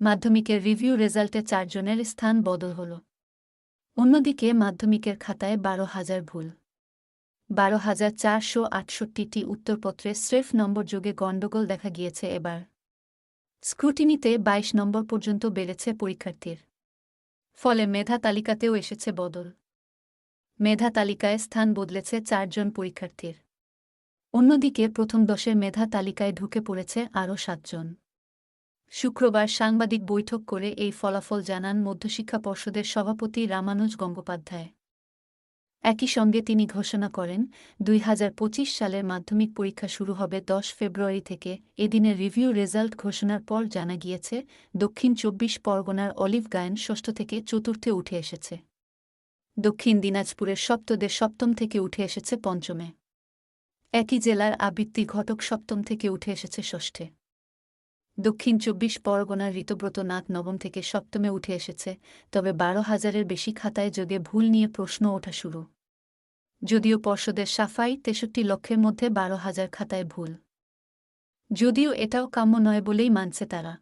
মাধ্যমিকের রিভিউ রেজাল্টে ৪ জনের স্থান বদল হল। অন্যদিকে মাধ্যমিকের খাতায় ১২,০০০ ভুল। ১২,৪৬৮টি উত্তরপত্রে স্রেফ নম্বর যোগে গণ্ডগোল দেখা গিয়েছে এবার। স্ক্রুটিনিতে ২২ নম্বর পর্যন্ত বেড়েছে পরীক্ষার্থীর। ফলে মেধা তালিকাতেও এসেছে বদল। মেধা তালিকায় স্থান বদলেছে ৪ জন পরীক্ষার্থীর। অন্যদিকে প্রথম ১০-এর মেধা তালিকায় ঢুকে পড়েছে আরও ৭ জন। শুক্রবার সাংবাদিক বৈঠক করে এই ফলাফল জানান মধ্যশিক্ষা পর্ষদের সভাপতি রামানুজ গঙ্গোপাধ্যায়। একই সঙ্গে তিনি ঘোষণা করেন, ২০২৫ সালের মাধ্যমিক পরীক্ষা শুরু হবে ১০ ফেব্রুয়ারি থেকে। এদিনের রিভিউ রেজাল্ট ঘোষণার পর জানা গিয়েছে, দক্ষিণ ২৪ পরগনার অলিভ গায়েন ষষ্ঠ থেকে চতুর্থে উঠে এসেছে। দক্ষিণ দিনাজপুরের সপ্তদের সপ্তম থেকে উঠে এসেছে পঞ্চমে। একই জেলার আবৃত্তি ঘটক সপ্তম থেকে উঠে এসেছে ষষ্ঠে। দক্ষিণ ২৪ পরগনার ঋতব্রত নাথ নবম থেকে সপ্তমে উঠে এসেছে, তবে ১২,০০০-এর বেশি খাতায় যোগে ভুল নিয়ে প্রশ্ন ওঠা শুরু। যদিও পর্ষদের সাফাই ৬৩ লক্ষের মধ্যে ১২,০০০ খাতায় ভুল। যদিও এটাও কাম্য নয় বলেই মানছে তারা।